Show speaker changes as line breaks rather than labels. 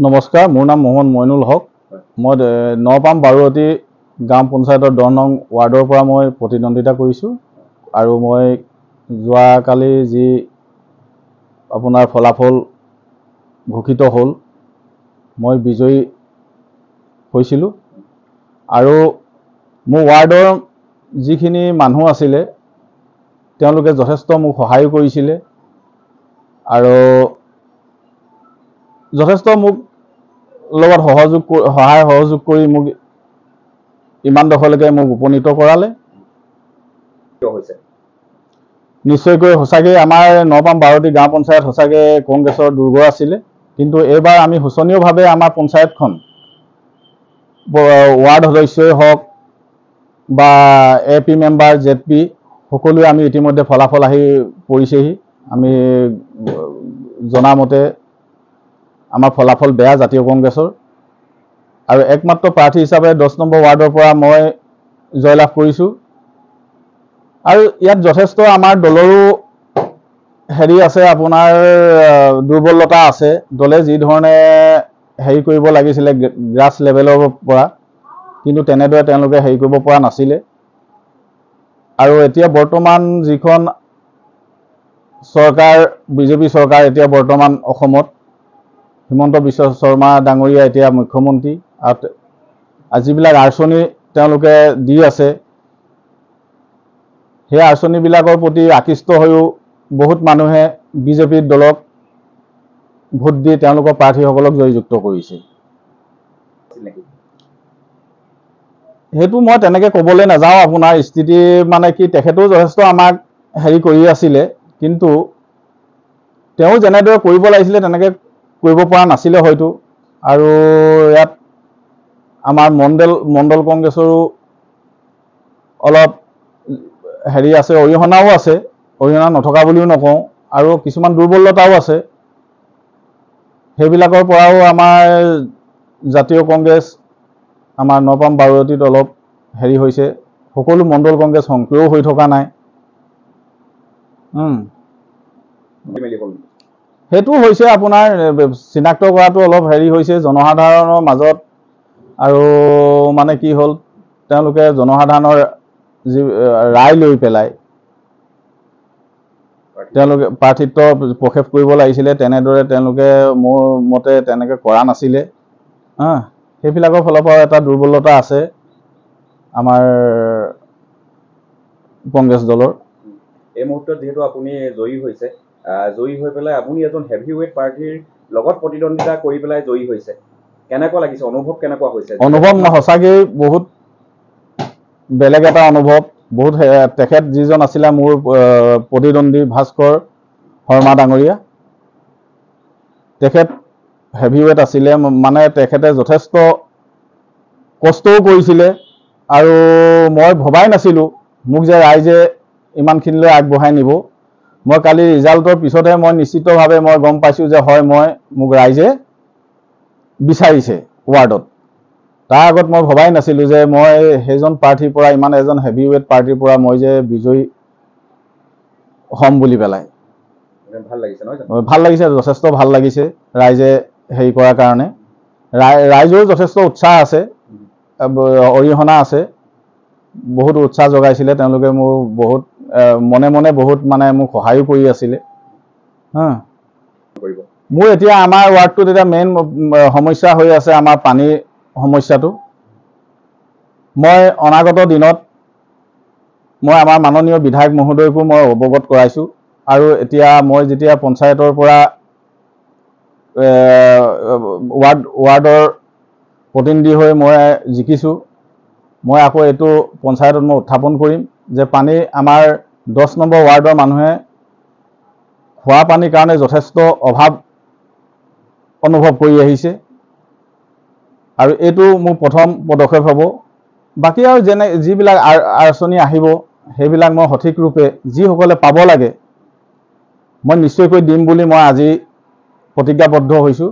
নমস্কাৰ, মোৰ নাম মোহন মইনুল হক। মই নপাম বাৰুৱতী গ্ৰাম পঞ্চায়তৰ 10 নং ৱাৰ্ডৰ পৰা মই প্ৰতিদ্বন্দ্বিতা কৰিছোঁ আৰু মই যোৱাকালি যি আপোনাৰ ফলাফল ঘোষিত হ'ল, মই বিজয়ী হৈছিলোঁ আৰু মোৰ ৱাৰ্ডৰ যিখিনি মানুহ আছিলে তেওঁলোকে যথেষ্ট মোক সহায় কৰিছিলে আৰু যথেষ্ট মোক লগত সহায় সহযোগ কৰি মোক ইমান দখলৈকে মোক উপনীত কৰালে। নিশ্চয়কৈ সঁচাকৈ আমাৰ নপাম বাৰুৱতী গাঁও পঞ্চায়ত সঁচাকৈ কংগ্ৰেছৰ দুৰ্গ আছিলে, কিন্তু এইবাৰ আমি শোচনীয়ভাৱে আমাৰ পঞ্চায়তখন ৱাৰ্ড সদস্যই হওক বা AP মেম্বাৰ ZP সকলোৱে আমি ইতিমধ্যে ফলাফল আহি পৰিছেহি। আমি জনামতে আমাৰ ফলাফল বেয়া জাতীয় কংগ্ৰেছৰ আৰু একমাত্ৰ প্ৰাৰ্থী হিচাপে 10 নম্বৰ ৱাৰ্ডৰ পৰা মই জয়লাভ কৰিছোঁ আৰু ইয়াত যথেষ্ট আমাৰ দলৰো হেৰি আছে, আপোনাৰ দুৰ্বলতা আছে। দলে যি ধৰণে হেৰি কৰিব লাগিছিলে গ্ৰাছ লেভেলৰ পৰা, কিন্তু তেনেদৰে তেওঁলোকে হেৰি কৰিব পৰা নাছিলে আৰু এতিয়া বৰ্তমান যিখন চৰকাৰ বিজেপি চৰকাৰ এতিয়া বৰ্তমান অসমত হিমন্ত বিশ্ব শৰ্মা ডাঙৰীয়া এতিয়া মুখ্যমন্ত্ৰী আৰু যিবিলাক আঁচনি তেওঁলোকে দি আছে সেই আঁচনিবিলাকৰ প্ৰতি আকৃষ্ট হৈও বহুত মানুহে বিজেপি দলক ভোট দি তেওঁলোকৰ প্ৰাৰ্থীসকলক জয়যুক্ত কৰিছে। সেইটো মই তেনেকৈ ক'বলৈ নাযাওঁ। আপোনাৰ স্থিতি মানে কি, তেখেতেও যথেষ্ট আমাক হেৰি কৰি আছিলে, কিন্তু তেওঁ যেনেদৰে কৰিব লাগিছিলে তেনেকৈ কৰিব পৰা নাছিলে হয়তো। আৰু ইয়াত আমাৰ মণ্ডল কংগ্ৰেছৰো অলপ হেৰি আছে, অৰিহণাও আছে, অৰিহণা নথকা বুলিও নকওঁ, আৰু কিছুমান দুৰ্বলতাও আছে। সেইবিলাকৰ পৰাও আমাৰ জাতীয় কংগ্ৰেছ আমাৰ নপাম বাৰুৱতীত অলপ হেৰি হৈছে। সকলো মণ্ডল কংগ্ৰেছ সক্ৰিয় হৈ থকা নাই। সেইটো হৈছে আপোনাৰ চিনাক্ত কৰাটো অলপ হেৰি হৈছে জনসাধাৰণৰ মাজত, আৰু মানে কি হ'ল, তেওঁলোকে জনসাধাৰণৰ যি ৰায় লৈ পেলাই তেওঁলোকে প্ৰাৰ্থিত্ব প্ৰক্ষেপ কৰিব লাগিছিলে, তেনেদৰে তেওঁলোকে মোৰ মতে তেনেকৈ কৰা নাছিলে। সেইবিলাকৰ ফালৰ পৰা এটা দুৰ্বলতা আছে আমাৰ কংগ্ৰেছ দলৰ।
এই মুহূৰ্তত যিহেতু আপুনি জয়ী হৈছে, জয়ী হৈ পেলাই আপুনি এজন হেভি ৱেইট প্ৰাৰ্থীৰ লগত প্ৰতিদ্বন্দ্বিতা কৰি পেলাই জয়ী হৈছে, কেনেকুৱা লাগিছে? অনুভৱ কেনেকুৱা হৈছে?
অনুভৱ সঁচাকৈয়ে বহুত বেলেগ এটা অনুভৱ। বহুত তেখেত যিজন আছিলে মোৰ প্ৰতিদ্বন্দ্বী ভাস্কৰ শৰ্মা ডাঙৰীয়া, তেখেত হেভি ৱেইট আছিলে, মানে তেখেতে যথেষ্ট কষ্টও কৰিছিলে আৰু মই ভবাই নাছিলোঁ মোক যে ৰাইজে ইমানখিনিলৈ আগবঢ়াই নিব। মই কালি ৰিজাল্টৰ পিছতহে মই নিশ্চিতভাৱে মই গম পাইছোঁ যে হয়, মোক ৰাইজে বিচাৰিছে ৱাৰ্ডত। তাৰ আগত মই ভবাই নাছিলোঁ যে মই সেইজন প্ৰাৰ্থীৰ পৰা, ইমান এজন হেভি ৱেইট প্ৰাৰ্থীৰ পৰা মই যে বিজয়ী হ'ম বুলি পেলাই।
ভাল লাগিছে নহয়?
ভাল লাগিছে, যথেষ্ট ভাল লাগিছে ৰাইজে হেৰি কৰাৰ কাৰণে। ৰাইজৰো যথেষ্ট উৎসাহ আছে, অৰিহণা আছে, বহুত উৎসাহ যোগাইছিলে তেওঁলোকে। মোৰ বহুত মনে মনে বহুত মানে মোক সহায়ো কৰি আছিলে। মোৰ এতিয়া আমাৰ ৱাৰ্ডটোত এতিয়া মেইন সমস্যা হৈ আছে আমাৰ পানীৰ সমস্যাটো। মই অনাগত দিনত মই আমাৰ মাননীয় বিধায়ক মহোদয়কো মই অৱগত কৰাইছোঁ, আৰু এতিয়া মই যেতিয়া পঞ্চায়তৰ পৰা ৱাৰ্ডৰ প্ৰতিনিধি হৈ মই জিকিছোঁ, মই আকৌ এইটো পঞ্চায়তত মই উত্থাপন কৰিম যে পানী আমাৰ 10 নম্বৰ ৱাৰ্ডৰ মানুহে খোৱা পানীৰ কাৰণে যথেষ্ট অভাৱ অনুভৱ কৰি আহিছে, আৰু এইটো মোৰ প্ৰথম পদক্ষেপ হ'ব। বাকী আৰু যিবিলাক আঁচনি আহিব সেইবিলাক মই সঠিক ৰূপে যিসকলে পাব লাগে মই নিশ্চয়কৈ দিম বুলি মই আজি প্ৰতিজ্ঞাবদ্ধ হৈছোঁ।